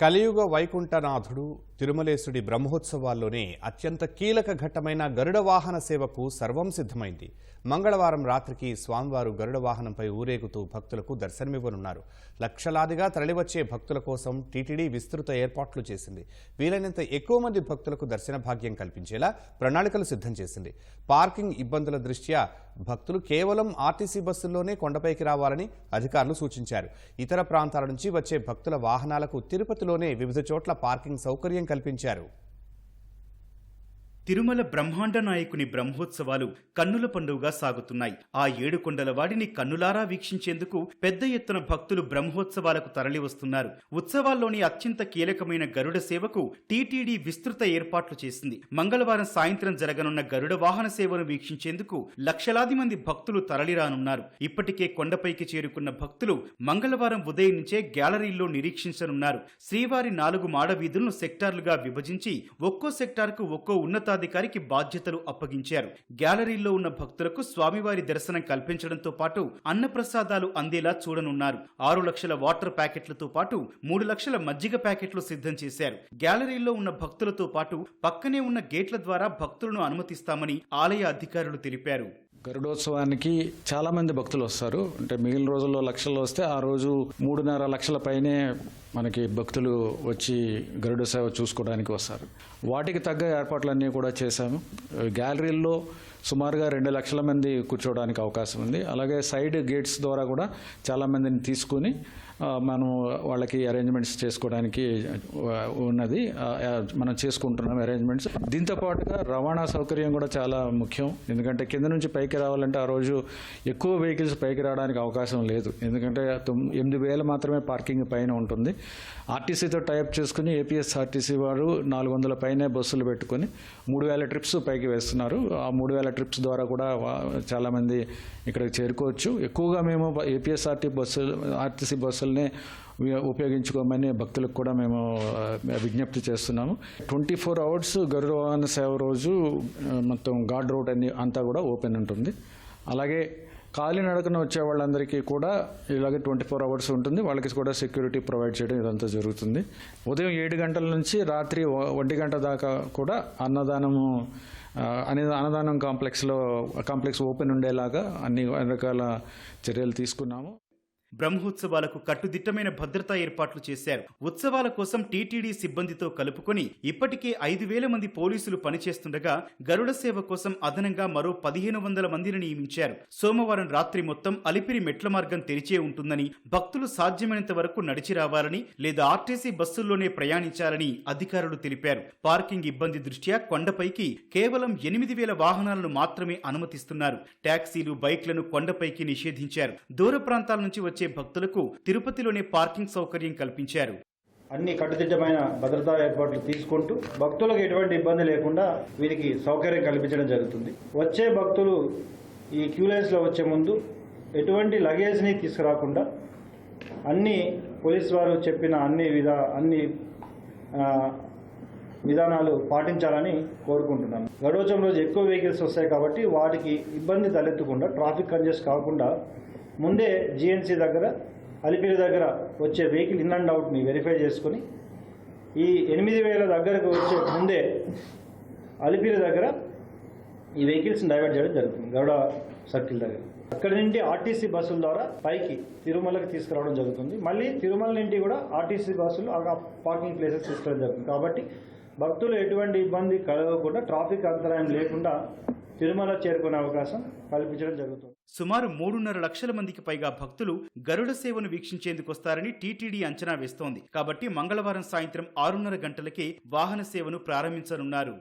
కలియుగ వైకుంఠనాథుడు తిరుమలేశుడి బ్రహ్మోత్సవాల్లోనే అత్యంత కీలక ఘట్టమైన గరుడ వాహన సేవకు సర్వం సిద్ధమైంది. మంగళవారం రాత్రికి స్వామివారు గరుడ వాహనంపై ఊరేగుతూ భక్తులకు దర్శనమివ్వనున్నారు. లక్షలాదిగా తరలివచ్చే భక్తుల కోసం టీటీడీ విస్తృత ఏర్పాట్లు చేసింది. వీలైనంత ఎక్కువ మంది భక్తులకు దర్శన భాగ్యం కల్పించేలా ప్రణాళికలు సిద్ధం చేసింది. పార్కింగ్ ఇబ్బందుల దృష్ట్యా భక్తులు కేవలం ఆర్టీసీ బస్సుల్లోనే కొండపైకి రావాలని అధికారులు సూచించారు. ఇతర ప్రాంతాల నుంచి వచ్చే భక్తుల వాహనాలకు తిరుపతిలోనే వివిధ చోట్ల పార్కింగ్ సౌకర్యం కల్పించారు. తిరుమల బ్రహ్మాండ నాయకుని బ్రహ్మోత్సవాలు కన్నుల పండుగగా సాగుతున్నాయి. ఆ 7 కొండల వాడిని కన్నులారా వీక్షించేందుకు పెద్ద ఎత్తున భక్తులు బ్రహ్మోత్సవాలకు తరలివస్తున్నారు. ఉత్సవాల్లోని అత్యంత కీలకమైన గరుడ సేవకు టీటీడీ విస్తృత ఏర్పాట్లు చేసింది. మంగళవారం సాయంత్రం జరగనున్న గరుడ వాహన సేవను వీక్షించేందుకు లక్షలాది మంది భక్తులు తరలిరానున్నారు. ఇప్పటికే కొండపైకి చేరుకున్న భక్తులు మంగళవారం ఉదయం నుంచే గ్యాలరీల్లో నిరీక్షించనున్నారు. శ్రీవారి 4 మాడ వీధులను సెక్టార్లుగా విభజించి ఒక్కో సెక్టార్కు ఒక్కో ఉన్నతాధికారికి బాధ్యతలు అప్పగించారు. గ్యాలరీలో ఉన్న భక్తులకు స్వామివారి దర్శనం కల్పించడంతో పాటు అన్నప్రసాదాలు అందేలా చూడనున్నారు. 6 లక్షల వాటర్ ప్యాకెట్లతో పాటు 3 లక్షల మజ్జిగ ప్యాకెట్లు సిద్ధం చేశారు. గ్యాలరీలో ఉన్న భక్తులతో పాటు పక్కనే ఉన్న గేట్ల ద్వారా భక్తులను అనుమతిస్తామని ఆలయ అధికారులు తెలిపారు. గరుడోత్సవానికి చాలా మంది భక్తులు వస్తారు. అంటే మిగిలిన రోజుల్లో లక్షల్లో వస్తే ఆ రోజు 3.5 లక్షల పైనే మనకి భక్తులు వచ్చి గరుడ సేవ చూసుకోవడానికి వస్తారు. వాటికి తగ్గ ఏర్పాట్లన్నీ కూడా చేశాము. గ్యాలరీల్లో సుమారుగా 2 లక్షల మంది కూర్చోవడానికి అవకాశం ఉంది. అలాగే సైడ్ గేట్స్ ద్వారా కూడా చాలా మందిని తీసుకుని మనం వాళ్ళకి అరేంజ్మెంట్స్ చేసుకోవడానికి ఉన్నది. మనం చేసుకుంటున్నాం అరేంజ్మెంట్స్. దీంతో పాటుగా రవాణా సౌకర్యం కూడా చాలా ముఖ్యం. ఎందుకంటే కింద నుంచి పైకి రావాలంటే ఆ రోజు ఎక్కువ వెహికల్స్ పైకి రావడానికి అవకాశం లేదు. ఎందుకంటే 8,000 మాత్రమే పార్కింగ్ పైన ఉంటుంది. ఆర్టీసీతో టైప్ చేసుకుని ఏపీఎస్ఆర్టీసీ వారు 400 పైనే బస్సులు పెట్టుకుని 3,000 ట్రిప్స్ పైకి వేస్తున్నారు. ఆ 3,000 ట్రిప్స్ ద్వారా కూడా చాలామంది ఇక్కడికి చేరుకోవచ్చు. ఎక్కువగా మేము ఆర్టీసీ బస్సులనే ఉపయోగించుకోమని భక్తులకు కూడా మేము విజ్ఞప్తి చేస్తున్నాము. 24 అవర్స్ గరుడ వాహన సేవ రోజు మొత్తం గార్డ్ రోడ్ అంతా కూడా ఓపెన్ ఉంటుంది. అలాగే కాలినడకన వచ్చే వాళ్ళందరికీ కూడా ఇలాగే 24 అవర్స్ ఉంటుంది. వాళ్ళకి కూడా సెక్యూరిటీ ప్రొవైడ్ చేయడం ఇదంతా జరుగుతుంది. ఉదయం 7 గంటల నుంచి రాత్రి 1 గంట దాకా కూడా అన్నదానం కాంప్లెక్స్ ఓపెన్ ఉండేలాగా అన్ని రకాల చర్యలు తీసుకున్నాము. బ్రహ్మోత్సవాలకు కట్టుదిట్టమైన భద్రతా ఏర్పాట్లు చేశారు. ఉత్సవాల కోసం టీటీడీ సిబ్బందితో కలుపుకొని ఇప్పటికే 5,000 మంది పోలీసులు పనిచేస్తుండగా గరుడ సేవ కోసం అదనంగా మరో 1,500 మందిని నియమించారు. సోమవారం రాత్రి మొత్తం అలిపిరి మెట్ల మార్గం తెరిచే ఉంటుందని, భక్తులు సాధ్యమైనంత వరకు నడిచి రావాలని లేదా ఆర్టీసీ బస్సుల్లోనే ప్రయాణించాలని అధికారులు తెలిపారు. పార్కింగ్ ఇబ్బంది దృష్ట్యా కొండపైకి కేవలం 8,000 వాహనాలను మాత్రమే అనుమతిస్తున్నారు. టాక్సీలు, బైక్లను కొండపైకి నిషేధించారు. దూర ప్రాంతాల నుంచి వచ్చే భక్తులకు తిరుపతిలోనే పార్కింగ్ సౌకర్యం కల్పించారు. అన్ని కట్టుదిట్టమైన భద్రతా ఏర్పాట్లు తీసుకుంటూ భక్తులకు ఎటువంటి ఇబ్బంది లేకుండా వీరికి సౌకర్యం కల్పించడం జరుగుతుంది. వచ్చే భక్తులు ఈ క్యూ లైన్స్లో వచ్చే ముందు ఎటువంటి లగేజ్ని తీసుకురాకుండా అన్ని పోలీసు వారు చెప్పిన అన్ని విధానాలు పాటించాలని కోరుకుంటున్నాను. గరుడోత్సవం రోజు ఎక్కువ వెహికల్స్ వస్తాయి కాబట్టి వాటికి ఇబ్బంది తలెత్తకుండా, ట్రాఫిక్ కంజెస్ట్ కాకుండా ముందే జిఎన్సీ దగ్గర, అలిపిరి దగ్గర వచ్చే వెహికల్ ఇన్ అండ్ అవుట్ని వెరిఫై చేసుకుని ఈ 8,000 దగ్గరకు వచ్చే ముందే అలిపిరి దగ్గర ఈ వెహికల్స్ని డైవర్ట్ చేయడం జరుగుతుంది. గరుడ సర్కిల్ దగ్గర అక్కడి నుండి ఆర్టీసీ బస్సుల ద్వారా పైకి తిరుమలకి తీసుకురావడం జరుగుతుంది. మళ్ళీ తిరుమల నుండి కూడా ఆర్టీసీ బస్సులు ఆ పార్కింగ్ ప్లేసెస్ తీసుకురావడం జరుగుతుంది. కాబట్టి భక్తులు ఎటువంటి ఇబ్బంది కలగకుండా, ట్రాఫిక్ అంతరాయం లేకుండా తిరుమల చేరుకునే అవకాశం కల్పించడం జరుగుతుంది. సుమారు 3.5 లక్షల మందికి పైగా భక్తులు గరుడ సేవను వీక్షించేందుకు వస్తారని టీటీడీ అంచనా వేస్తోంది. కాబట్టి మంగళవారం సాయంత్రం 6:30 గంటలకే వాహన సేవను ప్రారంభించనున్నారు.